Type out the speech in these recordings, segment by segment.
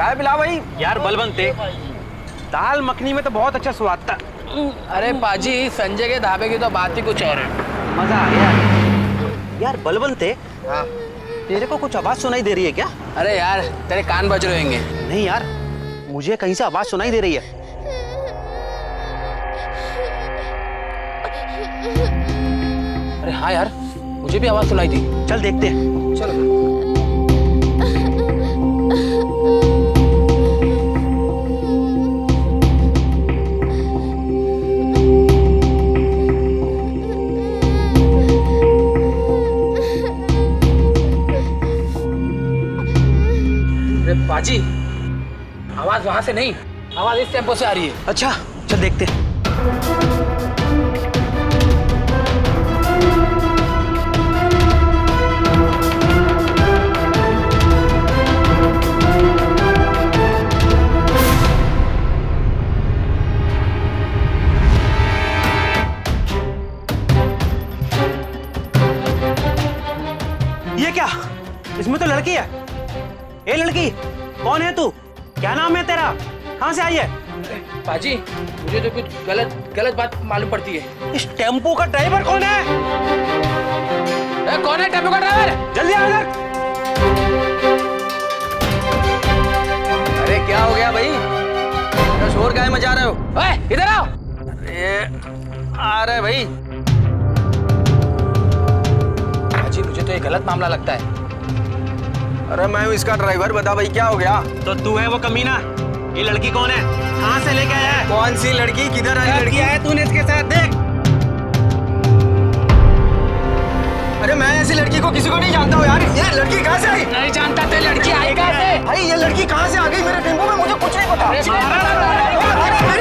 चाय पिला भाई। यार बलवंते, दाल मखनी में तो बहुत अच्छा स्वाद था। अरे पाजी, संजय के ढाबे की तो बात ही कुछ और है। मजा आ गया। यार बलवंते, हाँ। तेरे को कुछ आवाज सुनाई दे रही है क्या? अरे यार, तेरे कान बज रहे होंगे। नहीं यार, मुझे कहीं से आवाज सुनाई दे रही है। अरे हाँ यार, मुझे भी आवाज सुनाई थी। चल देखते हैं। चलो। अरे पाजी, आवाज वहां से नहीं, आवाज इस टेम्पो से आ रही है। अच्छा, चल देखते हैं। ये क्या? इसमें तो लड़की है। ए लड़की, कौन है तू? क्या नाम है तेरा? कहाँ से आई है? पाजी, मुझे तो कुछ गलत बात मालूम पड़ती है। इस टेम्पो का ड्राइवर कौन है? कौन है टेम्पो का ड्राइवर? जल्दी आ इधर। अरे क्या हो गया भाई? क्या शोर काहे मचा रहे हो? ओए, इधर आओ। अरे आ रहे भाई। पाजी, मुझे तो ये गलत मामला लगता है। अरे मैं हूँ इसका ड्राइवर, बता भाई क्या हो गया? तो तू है वो कमीना? ये लड़की कौन है? कहाँ से लेके आया है? कौन सी लड़की? किधर आई लड़की? है तूने इसके साथ? देख। अरे मैं ऐसी लड़की को किसी को नहीं जानता हूँ यार। ये लड़की कहाँ से आई? नहीं जानता तो लड़की आई कहाँ से? भाई ये लड़की कहाँ से आ गई मेरे टेम्पो में? मुझे कुछ नहीं पता। मेरी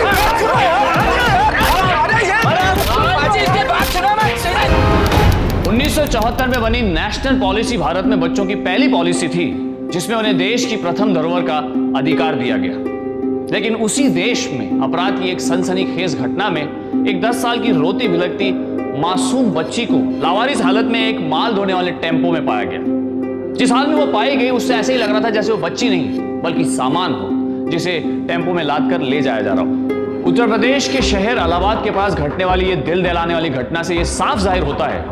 बात सुनो यार। अरे ये पाजी, इसकी बात सुनो मत। 1974 में बनी नेशनल पॉलिसी भारत में बच्चों की पहली पॉलिसी थी जिसमें उन्हें देश की प्रथम धरोहर का अधिकार दिया गया। लेकिन उसी देश में अपराध की एक सनसनीखेज घटना में एक 10 साल की रोती भिलकती मासूम बच्ची को लावारिस हालत में एक माल ढोने वाले टेम्पो में पाया गया। जिस हाल में वो पाई गई उससे ऐसे ही लग रहा था जैसे वो बच्ची नहीं बल्कि सामान हो जिसे टेम्पो में लाद कर ले जाया जा रहा हो। उत्तर प्रदेश के शहर इलाहाबाद के पास घटने वाली ये दिल दहलाने वाली घटना से यह साफ जाहिर होता है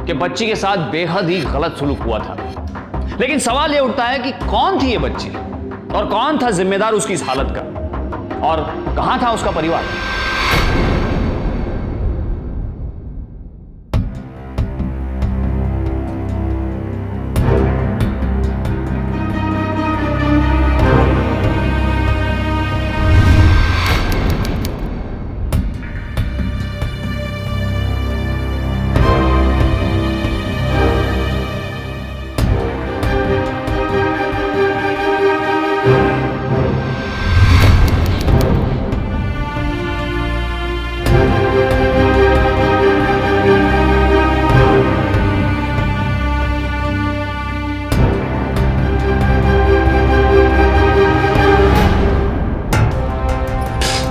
कि बच्ची के साथ बेहद ही गलत सलूक हुआ था। लेकिन सवाल यह उठता है कि कौन थी ये बच्ची और कौन था जिम्मेदार उसकी इस हालत का और कहां था उसका परिवार?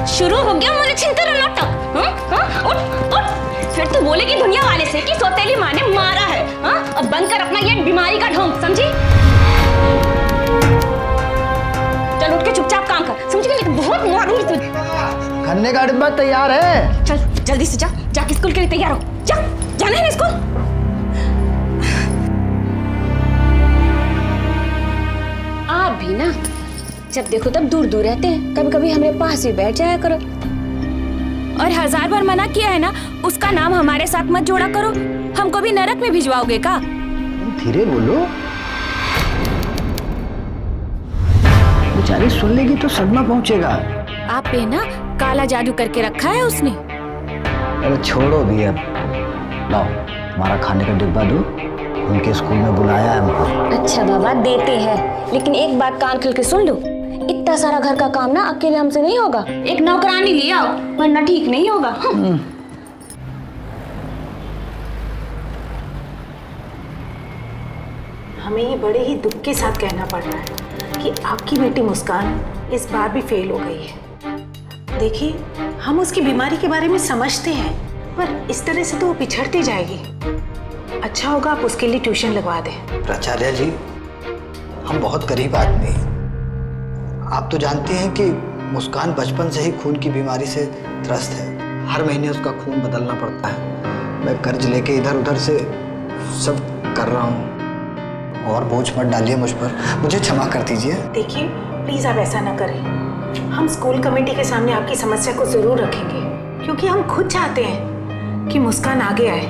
शुरू हो गया मुझे छिनतर नाटक। उठ। फिर तू बोले कि दुनिया वाले से कि सौतेली माँ ने मारा है। अब बंद कर अपना ये बीमारी का ढोंग, समझी? चल उठ के चुपचाप काम कर, समझी? लेकिन बहुत मारूंगी तुझे। खाने का डिब्बा तैयार है। चल जल्दी से जा, जाके स्कूल के लिए तैयार हो। जा, जाना है ना स्कूल? आप भी ना जब देखो तब दूर दूर रहते हैं, कभी कभी हमारे पास ही बैठ जाया करो। और 1000 बार मना किया है ना, उसका नाम हमारे साथ मत जोड़ा करो। हमको भी नरक में भिजवाओगे का? धीरे बोलो, बेचारी सुन लेगी तो सदमा पहुंचेगा। आप पे ना काला जादू करके रखा है उसने। अरे छोड़ो भी अब, लाओ हमारा खाने का डिब्बा दो, उनके स्कूल में बुलाया है हमको। अच्छा बाबा देते हैं, लेकिन एक बात कान खोल के सुन लो, इतना सारा घर का काम ना अकेले हमसे नहीं होगा। एक नौकरानी ले आओ वरना ठीक नहीं होगा। हमें ये बड़े ही दुख के साथ कहना पड़ रहा है कि आपकी बेटी मुस्कान इस बार भी फेल हो गई है। देखिए, हम उसकी बीमारी के बारे में समझते हैं, पर इस तरह से तो वो पिछड़ती जाएगी। अच्छा होगा आप उसके लिए ट्यूशन लगवा दें। प्राचार्य जी, हम बहुत गरीब आदमी हैं। आप तो जानती हैं कि मुस्कान बचपन से ही खून की बीमारी से त्रस्त है। हर महीने उसका खून बदलना पड़ता है। मैं कर्ज लेके इधर उधर से सब कर रहा हूँ। और बोझ मत डालिए मुझ पर, मुझे क्षमा कर दीजिए। देखिए प्लीज आप ऐसा ना करें। हम स्कूल कमेटी के सामने आपकी समस्या को जरूर रखेंगे, क्योंकि हम खुद चाहते हैं कि मुस्कान आगे आए,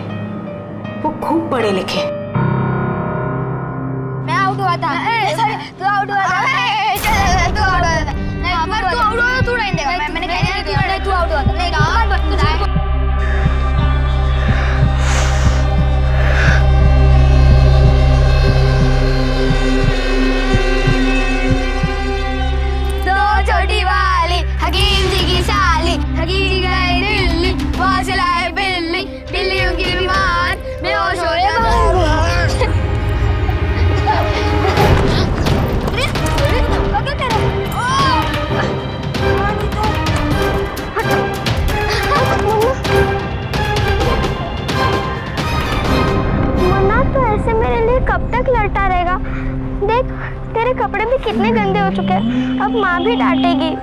वो खूब पढ़े लिखे। मैं आउट हुआ था। तू आउट हुआ था। तू आउट हुआ था। नहीं, तू आउट हुआ था, तू नहीं देगा। मैंने कह दिया तू आउट हुआ था। नहीं कहा। दो छोटी वाली हकीम जी की साली, हकीम जी गई दिल्ली, वहाँ से लाए बिल्ली, बिल्लियों की बीमार, बेहोश हो रहे तो ऐसे मेरे लिए कब तक लड़ता रहेगा? देख तेरे कपड़े भी कितने गंदे हो चुके हैं, अब माँ भी डांटेगी।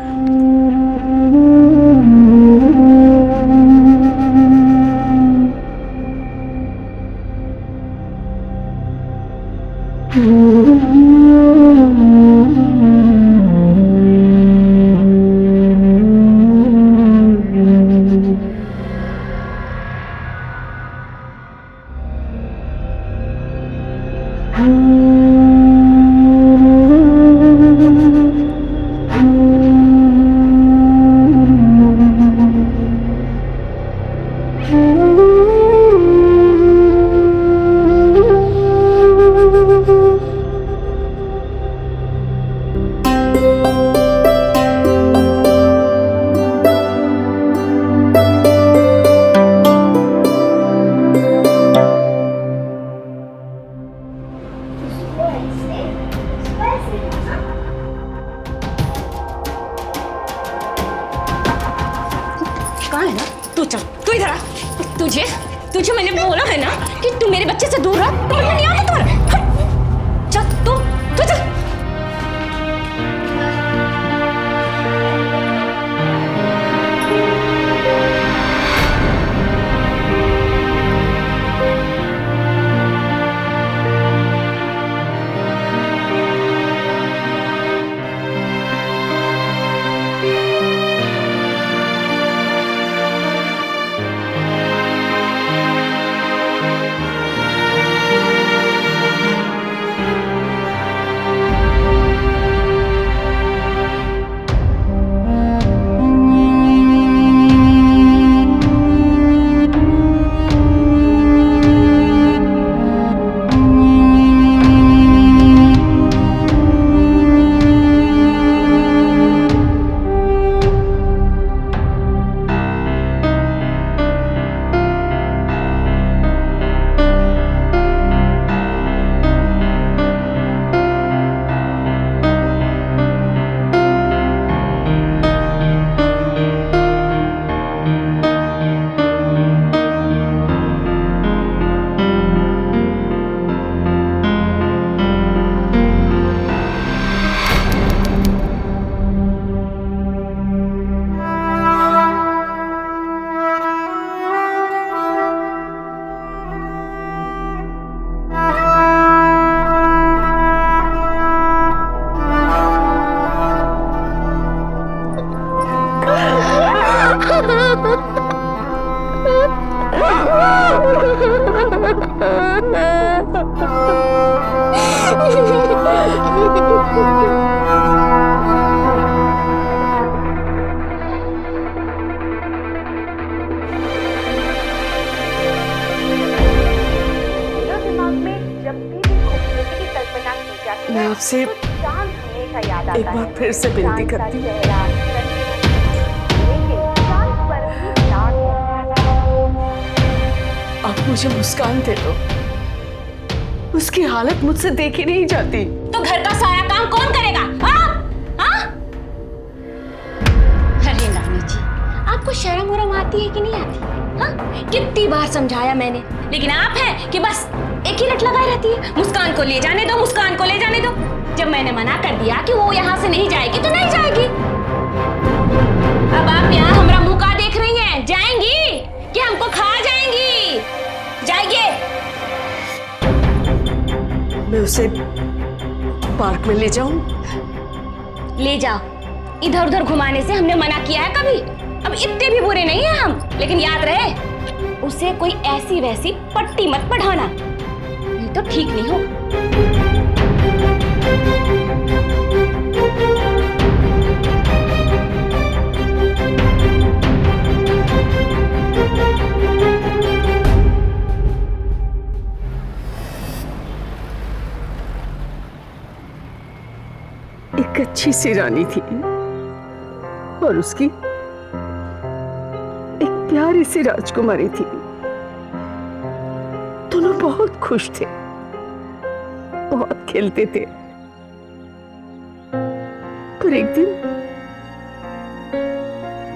कहाँ है ना तू? चल तू इधर आ। तुझे मैंने बोला है ना कि तू मेरे बच्चे से दूर रह। समझ में नहीं आता तुम्हारा? चल तू चल। मैं आपसे एक बार फिर से विनती करती हूँ, आप मुझे मुस्कान दे दो। उसकी हालत मुझसे देखी नहीं जाती। तो घर का सारा काम कौन करेगा? अरे रानी जी, आपको शर्म वरम आती है कि नहीं आती? हाँ? कितनी बार समझाया मैंने, लेकिन आप हैं कि बस एक की रट लगाई रहती है, मुस्कान को ले जाने दो, मुस्कान को ले जाने दो। जब मैंने मना कर दिया कि वो यहाँ से नहीं जाएगी तो नहीं जाएगी। अब आप यहाँ हमारा मुंह का देख रही हैं? जाएंगी कि हमको खा जाएंगी? जाइए। मैं उसे पार्क में ले जाऊं? ले जाओ। इधर उधर घुमाने से हमने मना किया है कभी? अब इतने भी बुरे नहीं हैं हम, लेकिन याद रहे उसे कोई ऐसी वैसी पट्टी मत पढ़ाना, नहीं तो ठीक नहीं हो। एक अच्छी सी रानी थी और उसकी एक प्यारी सी राजकुमारी थी। दोनों बहुत खुश थे, बहुत खेलते थे। पर एक दिन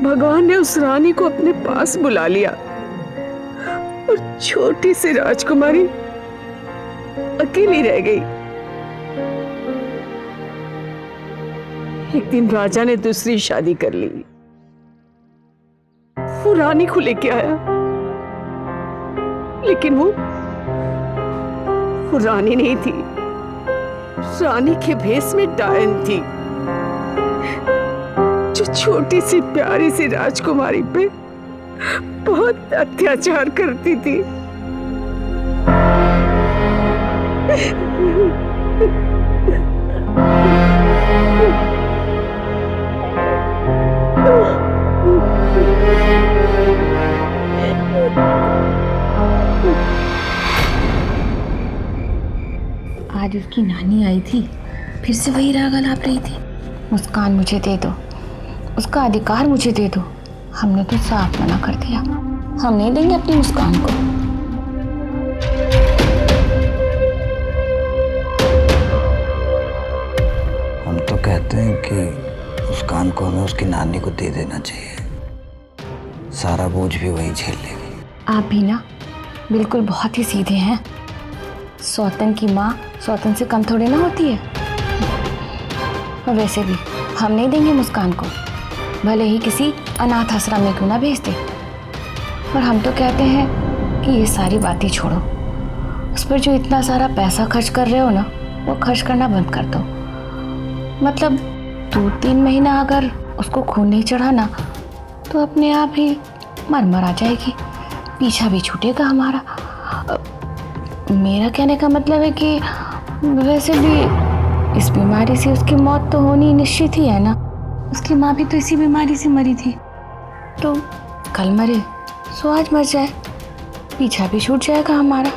भगवान ने उस रानी को अपने पास बुला लिया और छोटी सी राजकुमारी अकेली रह गई। एक दिन राजा ने दूसरी शादी कर ली। वो रानी को लेके आया, लेकिन वो रानी नहीं थी, रानी के भेष में डायन थी, जो छोटी सी प्यारी सी राजकुमारी पे बहुत अत्याचार करती थी। आज उसकी नानी आई थी, फिर से वही राग आलाप रही थी। मुस्कान मुझे दे दो, उसका अधिकार मुझे दे दो। हमने तो साफ मना कर दिया, हम नहीं देंगे अपनी मुस्कान को। हम तो कहते हैं कि मुस्कान को हमें उसकी नानी को दे देना चाहिए, सारा बोझ भी वही झेल लेगी। आप भी ना बिल्कुल बहुत ही सीधे हैं। सौतन की माँ सौतन से कम थोड़ी ना होती है। और वैसे भी हम नहीं देंगे मुस्कान को, भले ही किसी अनाथ आश्रम में क्यों ना भेज दे। और हम तो कहते हैं कि ये सारी बातें छोड़ो, उस पर जो इतना सारा पैसा खर्च कर रहे हो ना, वो खर्च करना बंद कर दो। मतलब 2-3 महीना अगर उसको खून नहीं चढ़ा ना, तो अपने आप ही मर आ जाएगी, पीछा भी छूटेगा हमारा। मेरा कहने का मतलब है कि वैसे भी इस बीमारी से उसकी मौत तो होनी निश्चित ही है ना। उसकी माँ भी तो इसी बीमारी से मरी थी, तो कल मरे सो आज मर जाए, पीछा भी छूट जाएगा हमारा।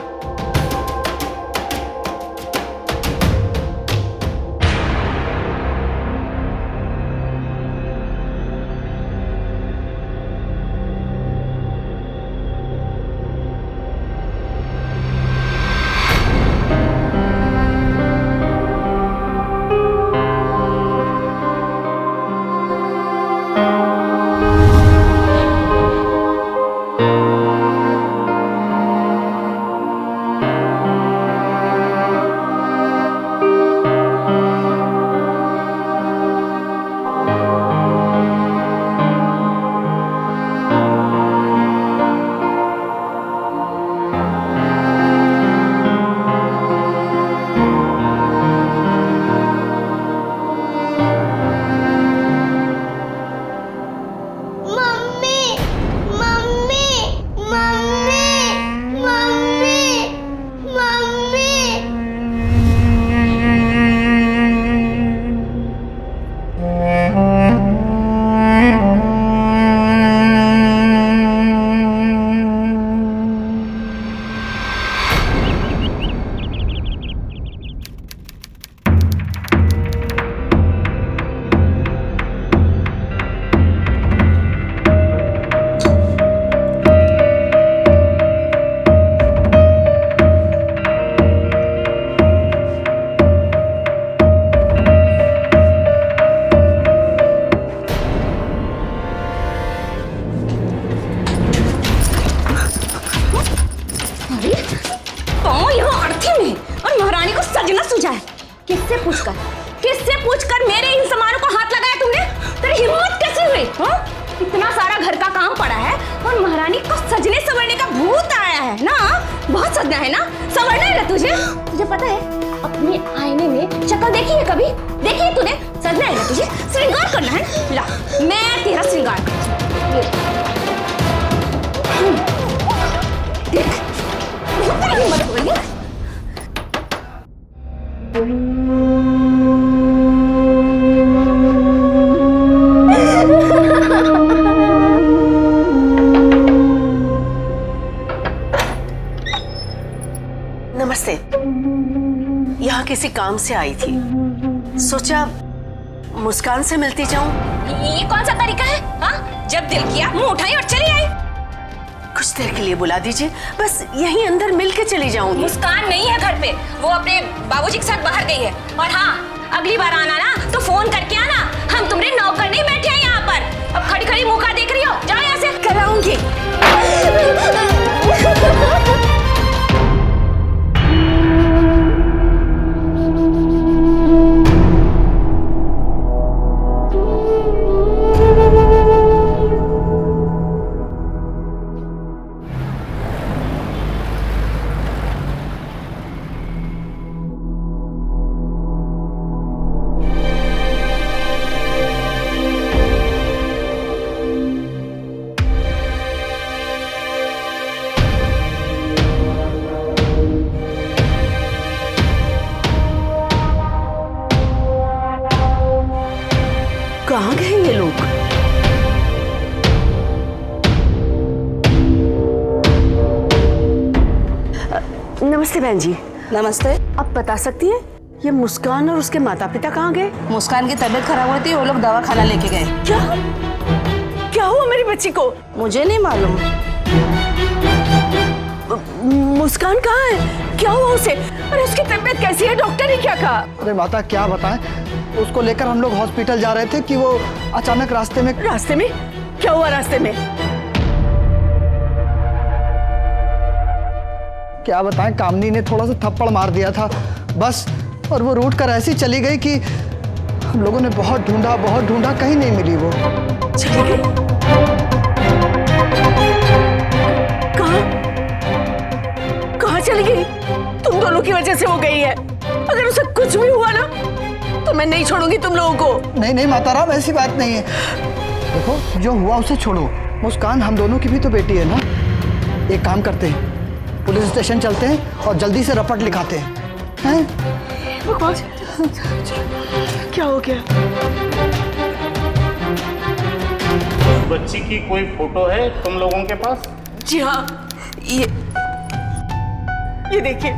सजना है ना, संवरना है ना तुझे। तुझे पता है अपने आईने में शक्ल देखी है कभी? देखी है तूने? सजना है ना तुझे, श्रृंगार करना है। ला मैं तेरा श्रृंगार देख, तेरी हिम्मत हो गई है। नमस्ते। यहाँ किसी काम से आई थी, सोचा मुस्कान से मिलती जाऊं। ये कौन सा तरीका है? हाँ, जब दिल किया मुंह उठाई और चली आई। कुछ देर के लिए बुला दीजिए, बस यहीं अंदर मिल के चली जाऊंगी। मुस्कान नहीं है घर पे, वो अपने बाबूजी के साथ बाहर गई है। और हाँ, अगली बार आना ना तो फोन करके आना, हम तुम्हारे नौकर नहीं बैठे हैं यहाँ पर। अब खड़ी खड़ी मुंह का देख रही हो, जाओ यहाँ से। कराऊंगी। कहाँ गए ये लोग? नमस्ते बहन जी। नमस्ते। आप बता सकती हैं ये मुस्कान और उसके माता पिता कहाँ गए? मुस्कान की तबीयत खराब हुई थी, वो लोग दवा खाना लेके गए। क्या क्या हुआ मेरी बच्ची को? मुझे नहीं मालूम। मुस्कान कहाँ है? क्या हुआ उसे? अरे उसकी तबीयत कैसी है? डॉक्टर ने क्या कहा? अरे माता क्या बताएं, उसको लेकर हम लोग हॉस्पिटल जा रहे थे कि वो अचानक रास्ते में क्या हुआ रास्ते में? क्या बताएं, कामनी ने थोड़ा सा थप्पड़ मार दिया था बस, और वो रूठ कर ऐसी चली गई कि हम लोगों ने बहुत ढूंढा, कहीं नहीं मिली वो। चली गई? कहाँ चली गई? तुम दोनों की वजह से वो गई है। अगर उसे कुछ भी हुआ ना तो मैं नहीं छोड़ूंगी तुम लोगों को। नहीं माताराम, ऐसी बात नहीं है। देखो, जो हुआ उसे छोड़ो। मुस्कान हम दोनों की भी तो बेटी है ना। एक काम करते हैं, पुलिस स्टेशन चलते हैं और जल्दी से रपट लिखाते हैं। क्या हो गया? बच्ची की कोई फोटो है तुम लोगों के पास? जी हाँ, ये देखिए,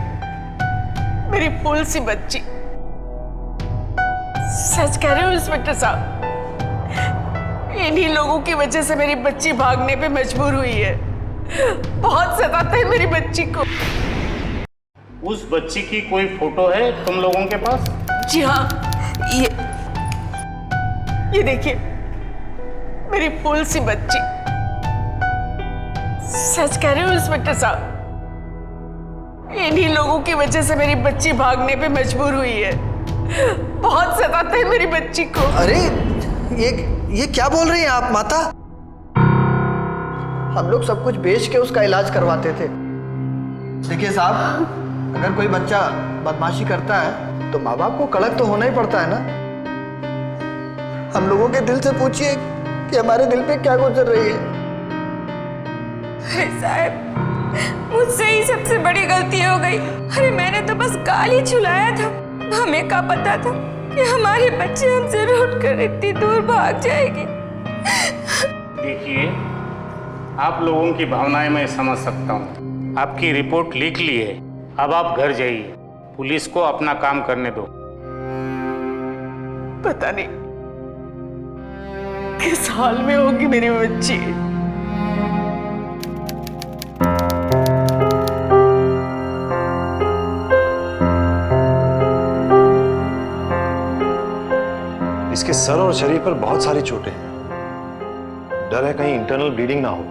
मेरी फूल सी बच्ची। सच कह रहे हो इंस्पेक्टर साहब, इन्हीं लोगों की वजह से मेरी बच्ची भागने पे मजबूर हुई है। बहुत सताते हैं मेरी बच्ची को। उस बच्ची की कोई फोटो है तुम लोगों के पास? जी हाँ, ये देखिए, मेरी फूल सी बच्ची। सच कह रहे हो इंस्पेक्टर साहब, इन्हीं लोगों की वजह से मेरी बच्ची भागने पे मजबूर हुई है। बहुत सताते हैं मेरी बच्ची को। अरे ये क्या बोल रही हैं आप माता? हम लोग सब कुछ बेच के उसका इलाज करवाते थे। देखिए साहब, अगर कोई बच्चा बदमाशी करता है तो माँ बाप को कड़क तो होना ही पड़ता है ना। हम लोगों के दिल से पूछिए कि हमारे दिल पे क्या गुजर रही है। साहब, मुझसे ही सबसे बड़ी गलती हो गई। अरे मैंने तो बस गाल ही छुलाया था, हमें क्या पता था कि हमारे बच्चे हमसे रूठ कर इतनी दूर भाग जाएगी। देखिए, आप लोगों की भावनाएं मैं समझ सकता हूँ। आपकी रिपोर्ट लिख ली है, अब आप घर जाइए, पुलिस को अपना काम करने दो। पता नहीं किस हाल में होगी मेरी बच्ची। इसके सर और शरीर पर बहुत सारी चोटें हैं। डर है कहीं इंटरनल ब्लीडिंग ना हो।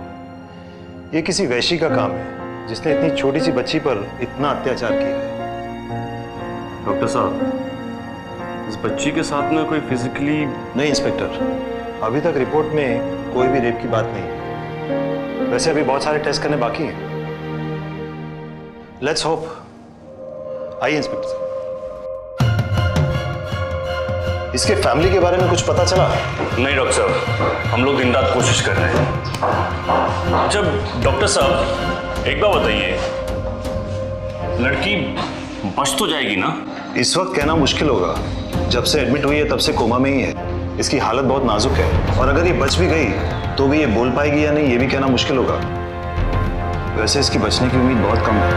ये किसी वैश्य का काम है जिसने इतनी छोटी सी बच्ची पर इतना अत्याचार किया है। डॉक्टर साहब, इस बच्ची के साथ में कोई फिजिकली? नहीं इंस्पेक्टर, अभी तक रिपोर्ट में कोई भी रेप की बात नहीं है। वैसे अभी बहुत सारे टेस्ट करने बाकी हैं। Let's hope. आइए इंस्पेक्टर साहब। इसके फैमिली के बारे में कुछ पता चला? नहीं डॉक्टर साहब, हम लोग दिन रात कोशिश कर रहे हैं। जब डॉक्टर साहब एक बार बताइए, लड़की बच तो जाएगी ना? इस वक्त कहना मुश्किल होगा। जब से एडमिट हुई है तब से कोमा में ही है। इसकी हालत बहुत नाजुक है और अगर ये बच भी गई तो भी ये बोल पाएगी या नहीं ये भी कहना मुश्किल होगा। वैसे इसकी बचने की उम्मीद बहुत कम है।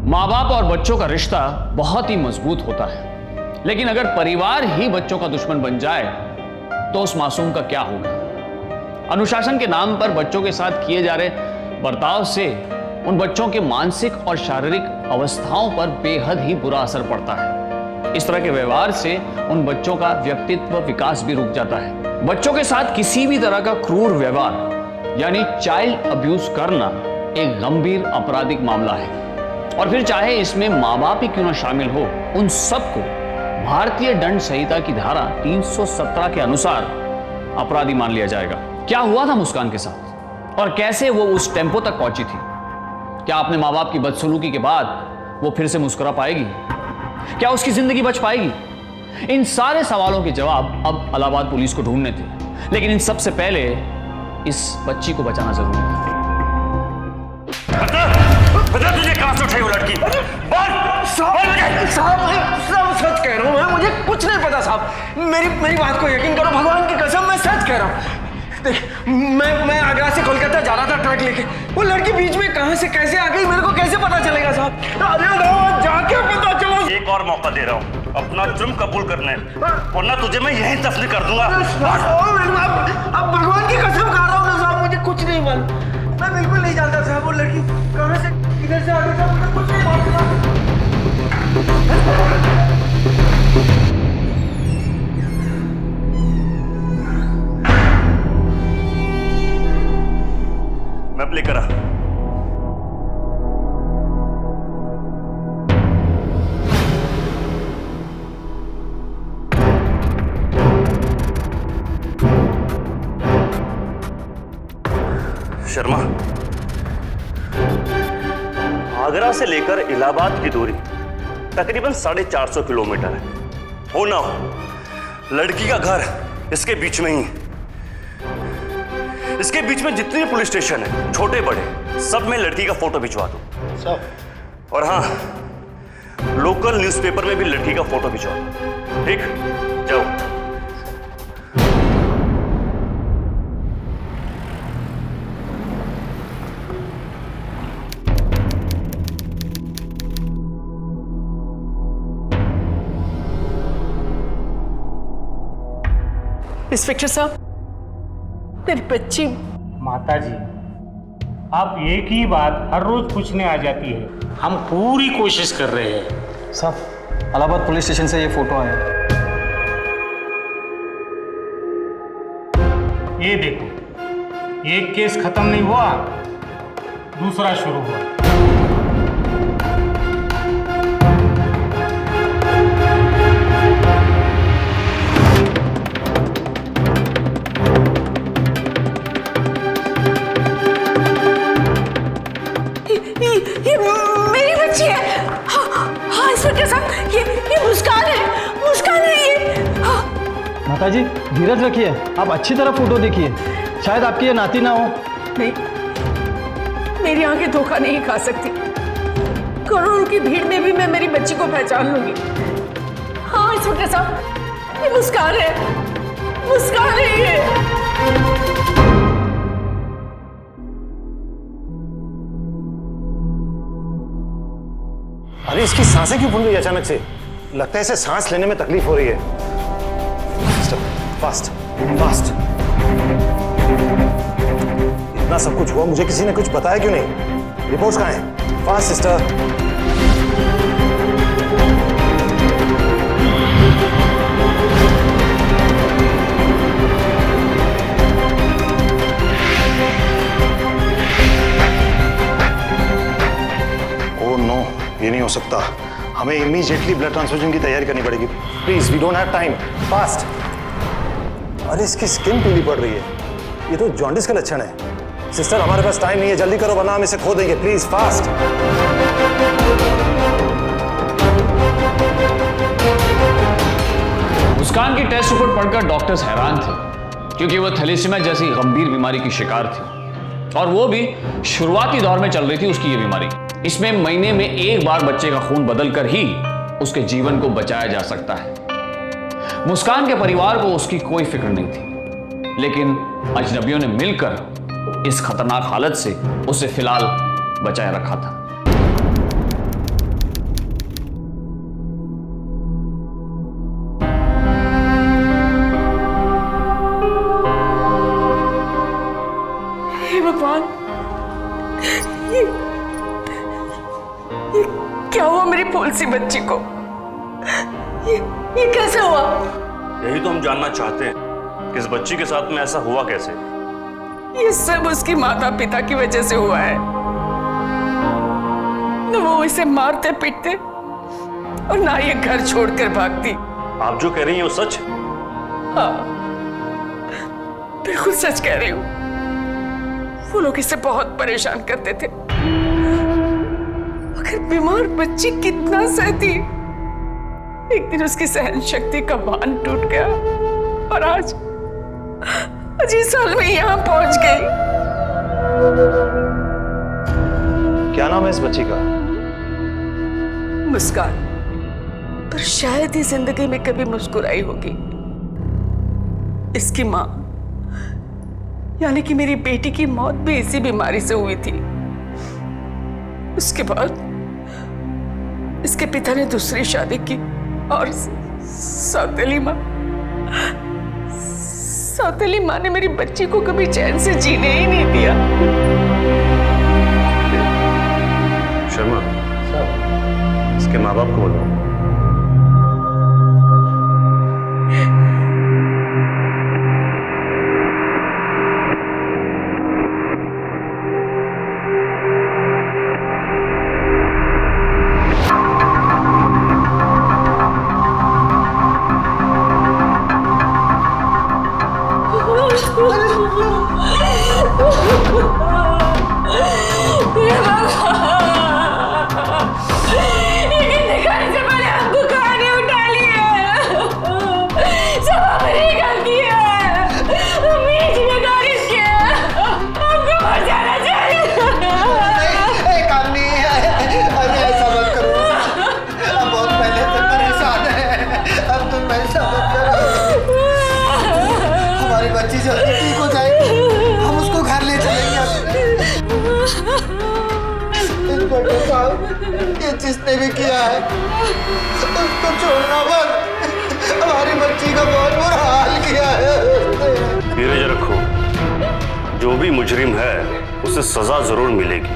माँ बाप और बच्चों का रिश्ता बहुत ही मजबूत होता है, लेकिन अगर परिवार ही बच्चों का दुश्मन बन जाए तो उस मासूम का क्या होगा? अनुशासन के नाम पर बच्चों के साथ किए जा रहे बर्ताव से उन बच्चों के मानसिक और शारीरिक अवस्थाओं पर बेहद ही बुरा असर पड़ता है। इस तरह के व्यवहार से उन बच्चों का व्यक्तित्व विकास भी रुक जाता है। बच्चों के साथ किसी भी तरह का क्रूर व्यवहार यानी चाइल्ड अब्यूज करना एक गंभीर आपराधिक मामला है, और फिर चाहे इसमें माँ बाप ही क्यों ना शामिल हो, उन सबको भारतीय दंड संहिता की धारा 317 के अनुसार अपराधी मान लिया जाएगा। क्या हुआ था मुस्कान के साथ और कैसे वो उस टेम्पो तक पहुंची थी? क्या अपने माँ बाप की बदसलूकी के बाद वो फिर से मुस्कुरा पाएगी? क्या उसकी जिंदगी बच पाएगी? इन सारे सवालों के जवाब अब इलाहाबाद पुलिस को ढूंढने थे, लेकिन इन सबसे पहले इस बच्ची को बचाना जरूरी है। बता तुझे कहां से उठाई वो लड़की? साहब सच कह रहा हूँ मैं, मुझे कुछ नहीं पता साहब। मेरी बात को यकीन करो, भगवान की कसम मैं सच कह रहा हूँ। देख, मैं आगरा से कोलकाता जा रहा था ट्रक लेके। वो लड़की बीच में कहां से कैसे आ गई मेरे को कैसे पता चलेगा साहब? अरे जाके पता चलो। एक और मौका दे रहा हूँ अपना जुर्म कबूल करने, वरना तुझे मैं यहीं दफन कर दूंगा। अब भगवान की कसम खा रहा हूँ ना साहब, मुझे कुछ नहीं मालूम। मैं बिल्कुल नहीं जानता साहब वो लड़की कहां से किधर से आ गई साहब, मुझे कुछ नहीं मालूम। मैं प्ले करा। शर्मा, आगरा से लेकर इलाहाबाद की दूरी तकरीबन 450 किलोमीटर है। हो ना हो, लड़की का घर इसके बीच में ही है। इसके बीच में जितने पुलिस स्टेशन है छोटे बड़े, सब में लड़की का फोटो भिजवा दो। सब? और हाँ, लोकल न्यूज़पेपर में भी लड़की का फोटो भिजवा दो। ठीक, जाओ। इंस्पेक्टर साहब, मेरी बच्ची। माता जी, आप एक ही बात हर रोज पूछने आ जाती है। हम पूरी कोशिश कर रहे हैं। साहब, इलाहाबाद पुलिस स्टेशन से ये फोटो आया। ये देखो, एक केस खत्म नहीं हुआ, दूसरा शुरू हुआ। ये मेरी बच्ची है। हाँ इंस्पेक्टर साहब, ये मुस्कान है, मुस्कान है ये। हाँ। माताजी धीरज रखिए, आप अच्छी तरह फोटो देखिए, शायद आपकी ये नाती ना हो। नहीं, मेरी आंखें धोखा नहीं खा सकती। करोड़ों की भीड़ में भी मैं मेरी बच्ची को पहचान लूंगी। हाँ इंस्पेक्टर साहब, ये मुस्कान है, मुस्कान है ये। अरे इसकी सांसें क्यों फूल गई अचानक से? लगता है इसे सांस लेने में तकलीफ हो रही है। Fast fast. इतना सब कुछ हुआ, मुझे किसी ने कुछ बताया क्यों नहीं? रिपोर्ट्स कहाँ हैं? Fast sister. ये नहीं हो सकता, हमें इमीडिएटली ब्लड ट्रांसफ्यूजन की तैयारी करनी पड़ेगी। Please, we don't have time, fast. अरे इसकी स्किन पीली पड़ रही है, ये तो जॉन्डिस का लक्षण है। सिस्टर हमारे पास टाइम नहीं है, जल्दी करो वरना हम इसे खो देंगे, प्लीज फास्ट। मुस्कान की टेस्ट रिपोर्ट पढ़कर डॉक्टर्स हैरान थे, क्योंकि वो थैलेसीमिया जैसी गंभीर बीमारी की शिकार थी और वो भी शुरुआती दौर में चल रही थी उसकी ये बीमारी। इसमें महीने में एक बार बच्चे का खून बदलकर ही उसके जीवन को बचाया जा सकता है। मुस्कान के परिवार को उसकी कोई फिक्र नहीं थी, लेकिन अजनबियों ने मिलकर इस खतरनाक हालत से उसे फिलहाल बचाए रखा था। हे भगवान, ये क्या हुआ मेरी फूल सी बच्ची को? ये कैसे हुआ? यही तो हम जानना चाहते हैं कि इस बच्ची के साथ में ऐसा हुआ कैसे। ये सब उसकी माता पिता की वजह से हुआ है। न वो इसे मारते पीटते और ना ये घर छोड़कर भागती। आप जो कह रही हैं वो सच? हाँ, बिल्कुल सच कह रही हूँ। वो लोग इसे बहुत परेशान करते थे, मगर बीमार बच्ची कितना सहती। एक दिन उसकी सहन शक्ति का बांध टूट गया और आज इस साल में यहां पहुंच गई। क्या नाम है इस बच्ची का? मुस्कान, पर शायद ही जिंदगी में कभी मुस्कुराई होगी। इसकी मां यानी कि मेरी बेटी की मौत भी इसी बीमारी से हुई थी। उसके बाद इसके पिता ने दूसरी शादी की और सौतेली मां ने मेरी बच्ची को कभी चैन से जीने ही नहीं दिया। शर्मा, इसके माँ बाप को बोलो। जिसने भी किया है उसको छोड़ना मत। हमारी बच्ची का बहुत बुरा हाल किया है। धीरज रखो, जो भी मुजरिम है उसे सजा जरूर मिलेगी।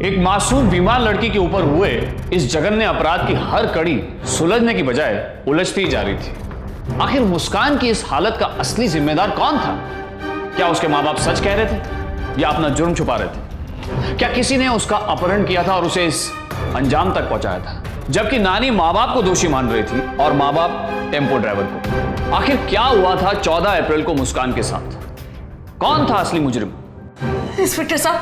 एक मासूम बीमार लड़की के ऊपर हुए इस जघन्य अपराध की हर कड़ी सुलझने की बजाय उलझती जा रही थी। आखिर मुस्कान की इस हालत का असली जिम्मेदार कौन था? क्या उसके माँ बाप सच कह रहे थे या अपना जुर्म छुपा रहे थे? क्या किसी ने उसका अपहरण किया था और उसे इस अंजाम तक पहुंचाया था, जबकि नानी माँ बाप को दोषी मान रही थी और माँ बाप टेम्पो ड्राइवर को? आखिर क्या हुआ था 14 अप्रैल को मुस्कान के साथ? कौन था असली मुजरिम? इंस्पेक्टर साहब,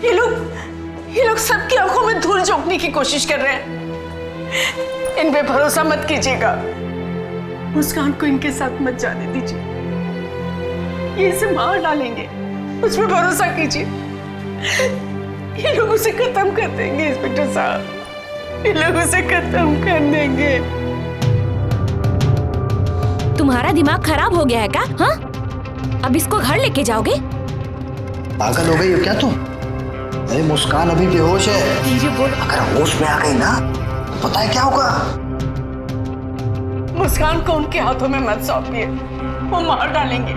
ये लोग सबकी आंखों में धूल झोंकने की कोशिश कर रहे हैं। इन पे भरोसा मत कीजिएगा। मुस्कान को इनके साथ मत जाने दीजिए, ये इसे मार डालेंगे। उस पर भरोसा कीजिए, ये लोग उसे खत्म कर देंगे। इंस्पेक्टर साहब, ये लोग उसे खत्म कर देंगे। तुम्हारा दिमाग खराब हो गया है क्या? हाँ, अब इसको घर लेके जाओगे? पागल हो गई हो क्या तुम? अरे मुस्कान अभी बेहोश है। धीरे बोल। अगर होश में आ गई ना तो पता है क्या होगा? मुस्कान को उनके हाथों में मत सौंपिए, वो मार डालेंगे।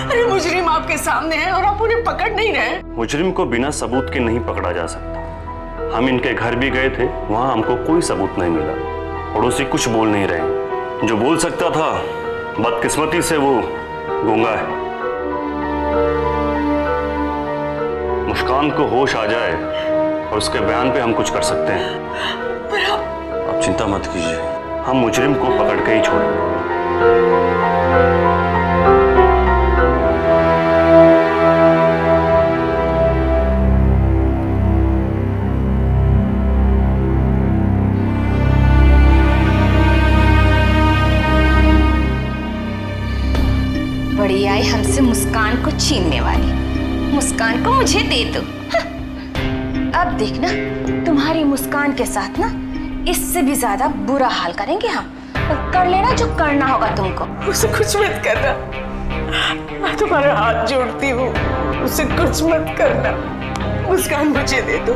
अरे मुजरिम आपके सामने है और आप उन्हें पकड़ नहीं रहे। मुजरिम को बिना सबूत के नहीं पकड़ा जा सकता। हम इनके घर भी गए थे, वहां हमको कोई सबूत नहीं मिला। पड़ोसी कुछ बोल नहीं रहे। जो बोल सकता था, बदकिस्मती से वो गूंगा है। मुस्कान को होश आ जाए और उसके बयान पे हम कुछ कर सकते हैं। आप चिंता मत कीजिए, हम मुजरिम को पकड़ के ही छोड़ेंगे। बड़ी आई हमसे मुस्कान को छीनने वाली। मुस्कान को मुझे दे दो। हाँ। अब देखना तुम्हारी मुस्कान के साथ ना इससे भी ज्यादा बुरा हाल करेंगे हम। और कर लेना जो करना होगा तुमको। उसे कुछ मत करना, मैं तुम्हारा हाथ जोड़ती हूँ, उसे कुछ मत करना। मुस्कान मुझे दे दो,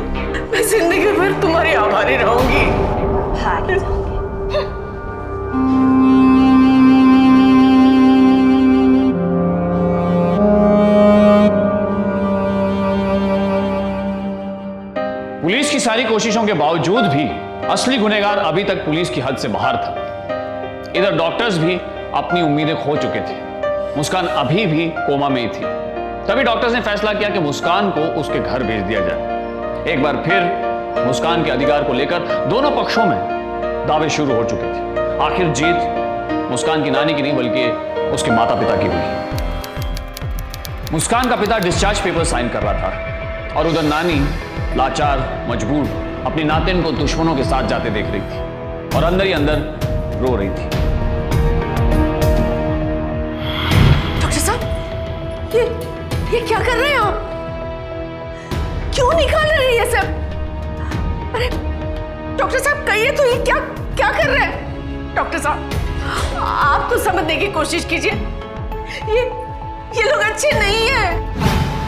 मैं जिंदगी भर तुम्हारी आभारी रहूंगी। पुलिस की सारी कोशिशों के बावजूद भी असली गुनहगार अभी तक पुलिस की हद से बाहर था। इधर डॉक्टर्स भी अपनी उम्मीदें खो चुके थे। मुस्कान अभी भी कोमा में ही थी। तभी डॉक्टर्स ने फैसला किया कि मुस्कान को उसके घर भेज दिया जाए। एक बार फिर मुस्कान के अधिकार को लेकर दोनों पक्षों में दावे शुरू हो चुके थे। आखिर जीत मुस्कान की नानी की नहीं बल्कि उसके माता पिता की हुई। मुस्कान का पिता डिस्चार्ज पेपर साइन कर रहा था और उधर नानी लाचार मजबूर अपनी नातिन को दुश्मनों के साथ जाते देख रही थी और अंदर ही अंदर रो रही थी। डॉक्टर साहब, ये क्या कर रहे हैं आप? क्यों निकाल रहे हैं ये सब? अरे डॉक्टर साहब कहिए तो, ये क्या कर रहे हैं? डॉक्टर साहब आप तो समझने की कोशिश कीजिए। ये लोग अच्छे नहीं हैं।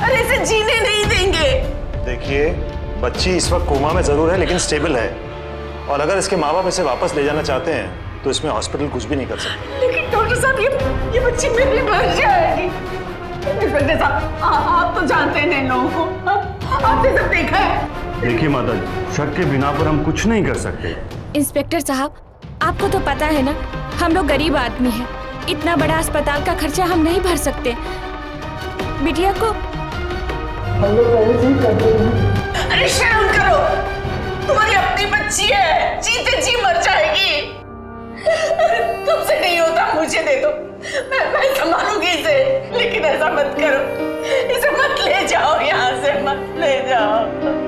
अरे इसे जीने नहीं देंगे। देखिए, बच्ची इस वक्त कोमा में जरूर है लेकिन स्टेबल है, और अगर इसके माँ बाप इसे वापस ले जाना चाहते हैं तो इसमें हॉस्पिटल कुछ भी नहीं कर सकते। लेकिन डॉक्टर साहब ये बच्ची मेरी मर जाएगी। इंस्पेक्टर साहब आप तो जानते हैं इन लोगों को, आपने सब देखा है। देखिए माता जी, शक के बिना पर हम कुछ नहीं कर सकते। इंस्पेक्टर साहब आपको तो पता है ना, हम लोग गरीब आदमी हैं। इतना बड़ा अस्पताल का खर्चा हम नहीं भर सकते। बिटिया को अरे शर्म करो, तुम्हारी अपनी बच्ची है, जीते जी मर जाएगी। तुमसे नहीं होता, मुझे दे दो, मैं संभालूंगी इसे। लेकिन ऐसा मत करो, इसे मत ले जाओ यहाँ से, मत ले जाओ।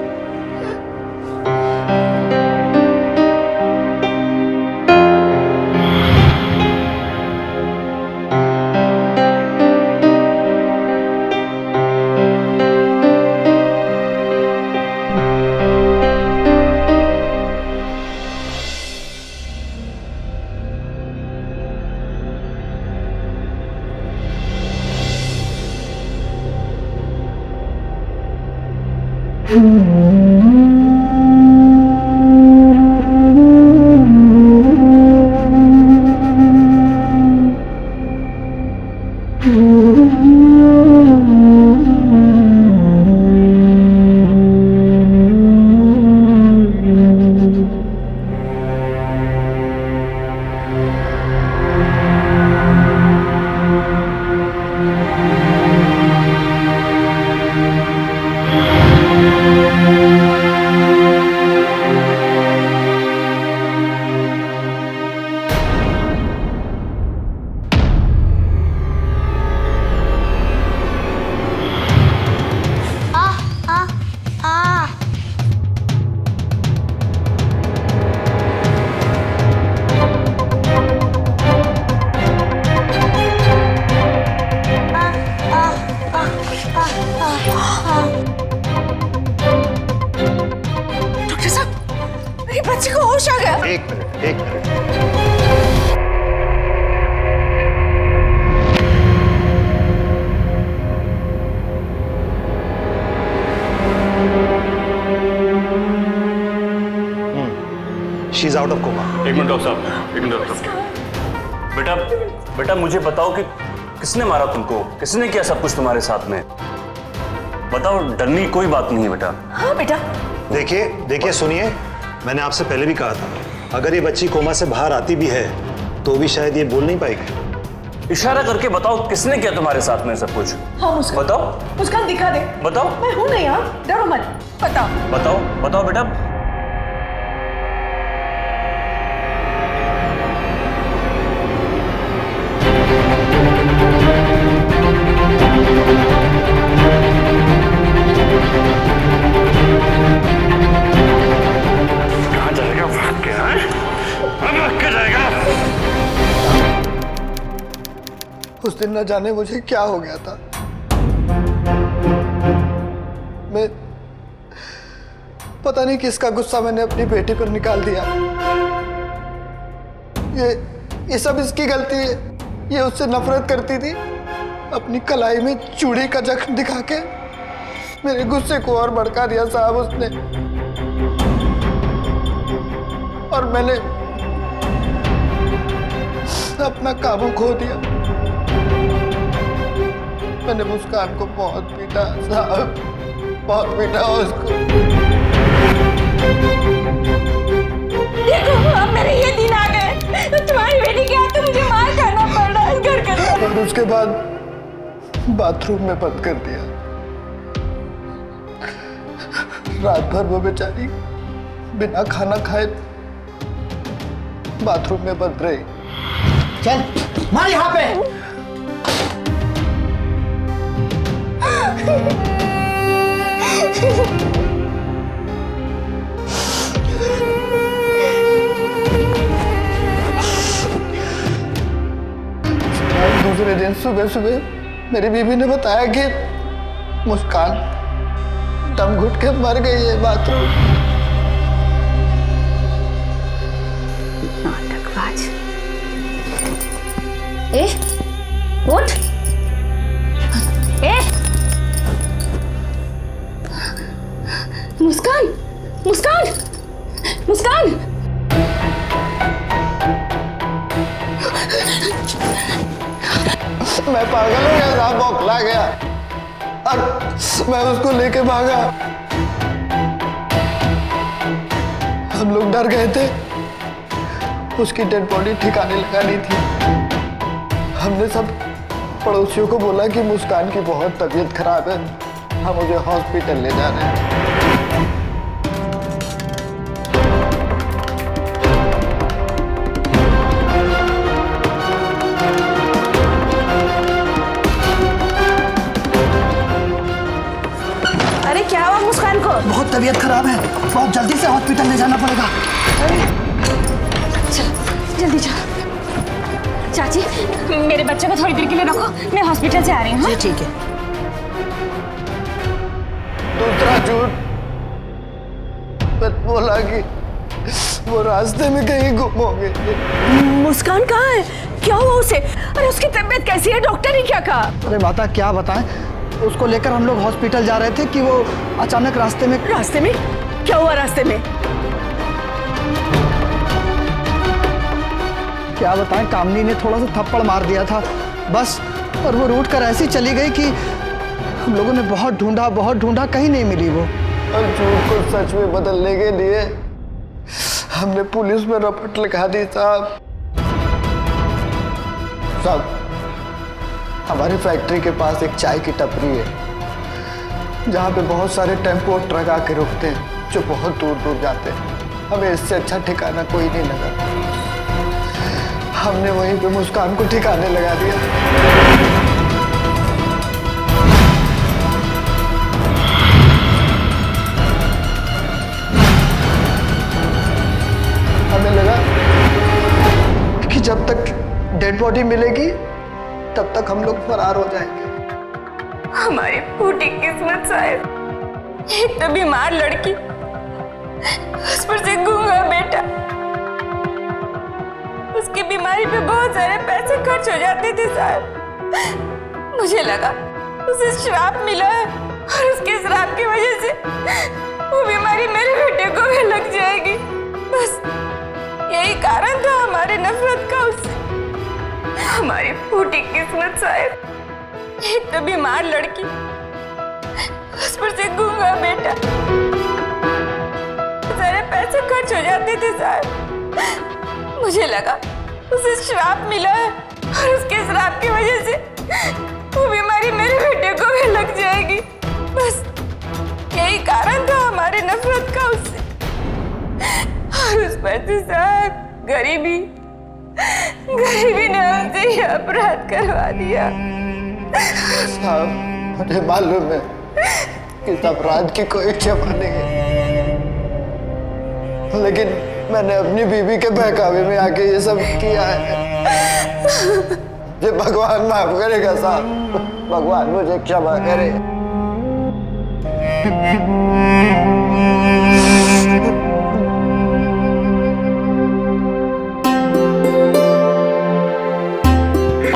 बच्ची को होश आ गया। एक minute. She is out of coma. एक मिनट डॉक्टर साहब, एक मिनट डॉक्टर साहब। बेटा मुझे बताओ कि किसने मारा तुमको, किसने किया सब कुछ तुम्हारे साथ में? बताओ, डरने की कोई बात नहीं है बेटा। हाँ बेटा। देखिए सुनिए, मैंने आपसे पहले भी कहा था, अगर ये बच्ची कोमा से बाहर आती भी है तो भी शायद ये बोल नहीं पाएगी। इशारा करके बताओ किसने किया तुम्हारे साथ में सब कुछ? हाँ मुस्कान, बताओ। मुस्कान दिखा दे। बताओ। मैं हूं ना यहाँ, डरो मत, बताओ। बताओ बताओ बेटा। कहाँ जाएगा भाग के? अब भाग के जाएगा। उस दिन न जाने मुझे क्या हो गया था। मैं पता नहीं किसका गुस्सा मैंने अपनी बेटी पर निकाल दिया। ये सब इसकी गलती है। ये उससे नफरत करती थी। अपनी कलाई में चूड़ी का जख्म दिखा के मेरे गुस्से को और भड़का दिया साहब उसने। और मैंने अपना काबू खो दिया। मैंने मुस्कान को बहुत पीटा साहब, बहुत पीटा उसको। देखो अब मेरे ये दिन आ गए, तुम्हारी बेटी के हाथ तो मुझे मार खाना पड़ रहा है घर के। और उसके बाद बाथरूम में बंद कर दिया। रात भर वो बेचारी बिना खाना खाए बाथरूम में बंद रही। चल मार यहाँ पे। दूसरे दिन सुबह सुबह मेरी बीवी ने बताया कि मुस्कान दम घुट के मर गई है बाथरूम। नाटकबाज। ए, उठ। ए, मुस्कान, मुस्कान, मुस्कान। मैं पागल हो गया था, बौखला गया और मैं उसको लेके भागा। हम लोग डर गए थे, उसकी डेड बॉडी ठिकाने लगानी थी। हमने सब पड़ोसियों को बोला कि मुस्कान की बहुत तबीयत खराब है, हम उसे हॉस्पिटल ले जा रहे हैं। अरे क्या हुआ मुस्कान को? बहुत तबीयत खराब है, बहुत जल्दी से हॉस्पिटल ले जाना पड़ेगा। चलो जल्दी चलो। चाची मेरे बच्चे को थोड़ी देर के लिए रखो, मैं हॉस्पिटल से आ रही हूँ। ठीक है। दूसरा झूठ मैं बोला कि वो रास्ते में कहीं गुम हो गए। मुस्कान कहाँ है? क्या हुआ उसे? अरे उसकी तबीयत कैसी है? डॉक्टर ने क्या कहा? अरे माता क्या बताएं, उसको लेकर हम लोग हॉस्पिटल जा रहे थे कि वो अचानक रास्ते में। रास्ते में? क्या हुआ रास्ते में? क्या बताएं, कामनी ने थोड़ा सा थप्पड़ मार दिया था बस, और वो रूट कर ऐसी चली गई कि हम लोगों ने बहुत ढूंढा, कहीं नहीं मिली वो। और झूठ को सच में बदलने के लिए हमने पुलिस में रपट लिखा दी साहब। हमारी फैक्ट्री के पास एक चाय की टपरी है जहाँ पे बहुत सारे टेम्पो और ट्रक आके रुकते हैं जो बहुत दूर दूर जाते हैं। हमें इससे अच्छा ठिकाना कोई नहीं लगा, हमने वहीं पे मुस्कान को ठिकाने लगा दिया। हमें लगा कि जब तक डेड बॉडी मिलेगी तब तक हम लोग फरार हो जाएंगे। हमारी फूटी किस्मत साहब, एक तो बीमार लड़की, उस पर से गूंगा बेटा। उसकी बीमारी पे बहुत सारे पैसे खर्च हो जाते थे साहब। मुझे लगा उसे श्राप मिला है और उसके श्राप की वजह से वो बीमारी मेरे बेटे को भी लग जाएगी। बस यही कारण था हमारे नफरत का उससे। हमारी फूटी किस्मत साहब, एक तो बीमार लड़की, उस पर से गूंगा बेटा। सारे पैसे खर्च हो जाते थे साहब। मुझे लगा उसे श्राप मिला है और उसके श्राप की वजह से वो बीमारी मेरे बेटे को भी लग जाएगी। बस यही कारण था हमारी नफरत का उससे। और उस पर तो साहब गरीबी ने हमसे ये अपराध करवा दिया। साहब मुझे मालूम है कि इस अपराध की कोई क्षमा नहीं है, लेकिन मैंने अपनी बीवी के बहकावे में आके ये सब किया है। ये भगवान माफ करेगा साहब, भगवान मुझे क्षमा करे।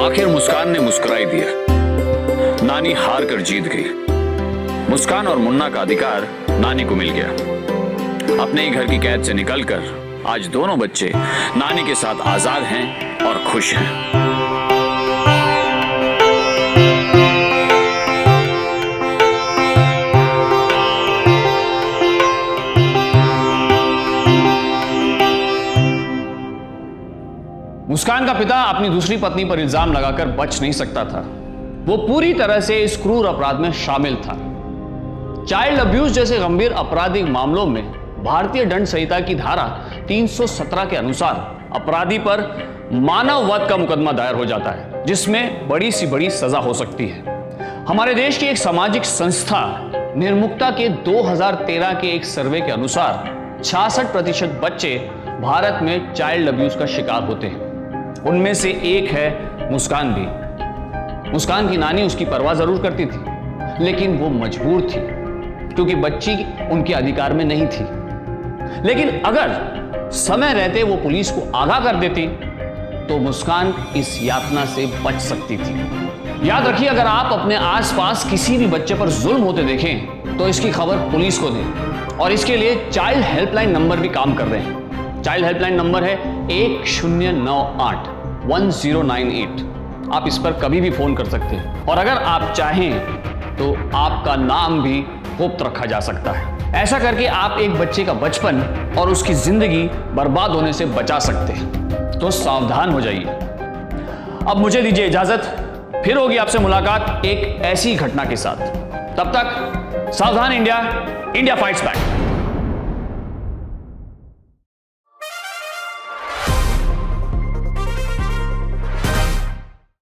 आखिर मुस्कान ने मुस्कुराई दिया। नानी हार कर जीत गई। मुस्कान और मुन्ना का अधिकार नानी को मिल गया। अपने ही घर की कैद से निकलकर आज दोनों बच्चे नानी के साथ आजाद हैं और खुश हैं। मुस्कान का पिता अपनी दूसरी पत्नी पर इल्जाम लगाकर बच नहीं सकता था। वो पूरी तरह से इस क्रूर अपराध में शामिल था। चाइल्ड अब्यूज जैसे गंभीर आपराधिक मामलों में भारतीय दंड संहिता की धारा 317 के अनुसार अपराधी पर मानव वध का मुकदमा दायर हो जाता है, जिसमें बड़ी सी बड़ी सजा हो सकती है। हमारे देश की एक सामाजिक संस्था निर्मुक्ता के 2013 के एक सर्वे के अनुसार 66% बच्चे भारत में चाइल्ड अब्यूज का शिकार होते हैं। उनमें से एक है मुस्कान भी। मुस्कान की नानी उसकी परवाह जरूर करती थी, लेकिन वो मजबूर थी क्योंकि बच्ची उनके अधिकार में नहीं थी। लेकिन अगर समय रहते वो पुलिस को आगाह कर देती तो मुस्कान इस यातना से बच सकती थी। याद रखिए, अगर आप अपने आसपास किसी भी बच्चे पर जुल्म होते देखें तो इसकी खबर पुलिस को दें। और इसके लिए चाइल्ड हेल्पलाइन नंबर भी काम कर रहे हैं। चाइल्ड हेल्पलाइन नंबर है 1098 1098। आप इस पर कभी भी फोन कर सकते हैं और अगर आप चाहें तो आपका नाम भी गुप्त रखा जा सकता है। ऐसा करके आप एक बच्चे का बचपन और उसकी जिंदगी बर्बाद होने से बचा सकते हैं। तो सावधान हो जाइए। अब मुझे दीजिए इजाजत, फिर होगी आपसे मुलाकात एक ऐसी घटना के साथ। तब तक सावधान इंडिया, इंडिया फाइट्स बैक।